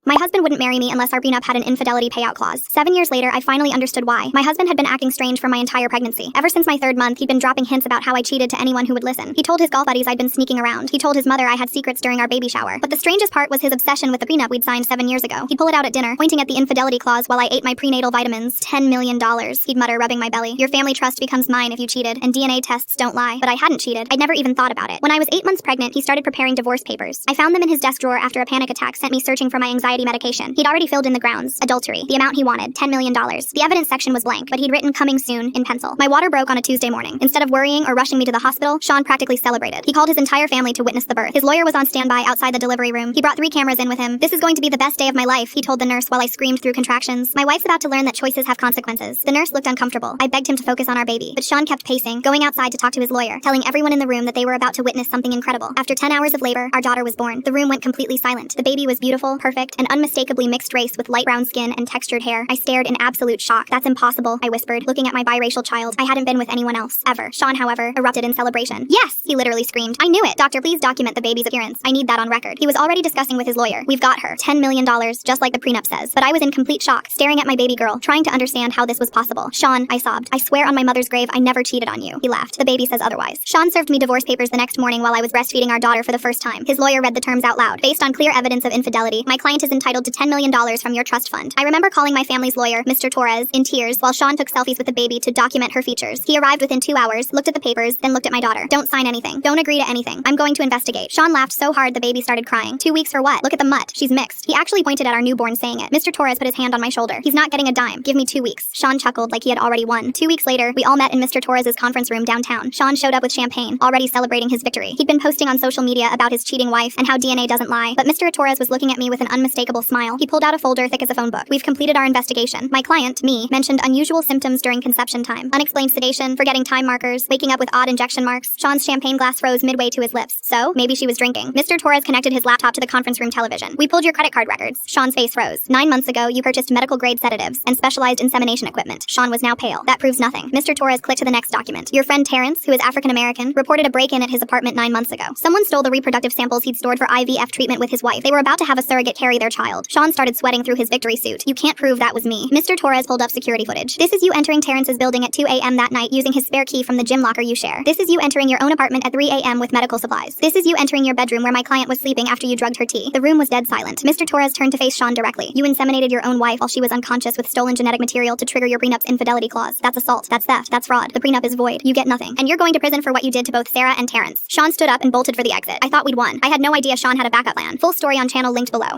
My husband wouldn't marry me unless our prenup had an infidelity payout clause. 7 years later, I finally understood why. My husband had been acting strange for my entire pregnancy. Ever since my 3rd month, he'd been dropping hints about how I cheated to anyone who would listen. He told his golf buddies I'd been sneaking around. He told his mother I had secrets during our baby shower. But the strangest part was his obsession with the prenup we'd signed 7 years ago. He'd pull it out at dinner, pointing at the infidelity clause while I ate my prenatal vitamins. $10 million, he'd mutter, rubbing my belly. Your family trust becomes mine if you cheated, and DNA tests don't lie. But I hadn't cheated. I'd never even thought about it. When I was 8 months pregnant, he started preparing divorce papers. I found them in his desk drawer after a panic attack sent me searching for my anxiety medication. He'd already filled in the grounds. Adultery. The amount he wanted, $10 million. The evidence section was blank, but he'd written coming soon in pencil. My water broke on a Tuesday morning. Instead of worrying or rushing me to the hospital, Sean practically celebrated. He called his entire family to witness the birth. His lawyer was on standby outside the delivery room. He brought 3 cameras in with him. This is going to be the best day of my life, he told the nurse while I screamed through contractions. My wife's about to learn that choices have consequences. The nurse looked uncomfortable. I begged him to focus on our baby, but Sean kept pacing, going outside to talk to his lawyer, telling everyone in the room that they were about to witness something incredible. After 10 hours of labor, our daughter was born. The room went completely silent. The baby was beautiful, perfect, and unmistakably mixed race with light brown skin and textured hair. I stared in absolute shock. That's impossible, I whispered, looking at my biracial child. I hadn't been with anyone else, ever. Sean, however, erupted in celebration. Yes, he literally screamed. I knew it. Doctor, please document the baby's appearance. I need that on record. He was already discussing with his lawyer. We've got her. $10 million, just like the prenup says. But I was in complete shock, staring at my baby girl, trying to understand how this was possible. Sean, I sobbed. I swear on my mother's grave I never cheated on you. He laughed. The baby says otherwise. Sean served me divorce papers the next morning while I was breastfeeding our daughter for the first time. His lawyer read the terms out loud. Based on clear evidence of infidelity, my client is entitled to $10 million from your trust fund. I remember calling my family's lawyer, Mr. Torres, in tears while Sean took selfies with the baby to document her features. He arrived within 2 hours, looked at the papers, then looked at my daughter. Don't sign anything. Don't agree to anything. I'm going to investigate. Sean laughed so hard the baby started crying. 2 weeks for what? Look at the mutt. She's mixed. He actually pointed at our newborn saying it. Mr. Torres put his hand on my shoulder. He's not getting a dime. Give me 2 weeks. Sean chuckled like he had already won. 2 weeks later, we all met in Mr. Torres's conference room downtown. Sean showed up with champagne, already celebrating his victory. He'd been posting on social media about his cheating wife and how DNA doesn't lie, but Mr. Torres was looking at me with an unmistakable smile. He pulled out a folder thick as a phone book. We've completed our investigation. My client, me, mentioned unusual symptoms during conception time. Unexplained sedation, forgetting time markers, waking up with odd injection marks. Sean's champagne glass froze midway to his lips. So, maybe she was drinking. Mr. Torres connected his laptop to the conference room television. We pulled your credit card records. Sean's face rose. 9 months ago, you purchased medical-grade sedatives and specialized insemination equipment. Sean was now pale. That proves nothing. Mr. Torres clicked to the next document. Your friend Terrence, who is African-American, reported a break-in at his apartment 9 months ago. Someone stole the reproductive samples he'd stored for IVF treatment with his wife. They were about to have a surrogate carry their child. Sean started sweating through his victory suit. You can't prove that was me. Mr. Torres pulled up security footage. This is you entering Terrence's building at 2 a.m. that night using his spare key from the gym locker you share. This is you entering your own apartment at 3 a.m. with medical supplies. This is you entering your bedroom where my client was sleeping after you drugged her tea. The room was dead silent. Mr. Torres turned to face Sean directly. You inseminated your own wife while she was unconscious with stolen genetic material to trigger your prenup's infidelity clause. That's assault. That's theft. That's fraud. The prenup is void. You get nothing. And you're going to prison for what you did to both Sarah and Terrence. Sean stood up and bolted for the exit. I thought we'd won. I had no idea Sean had a backup plan. Full story on channel linked below.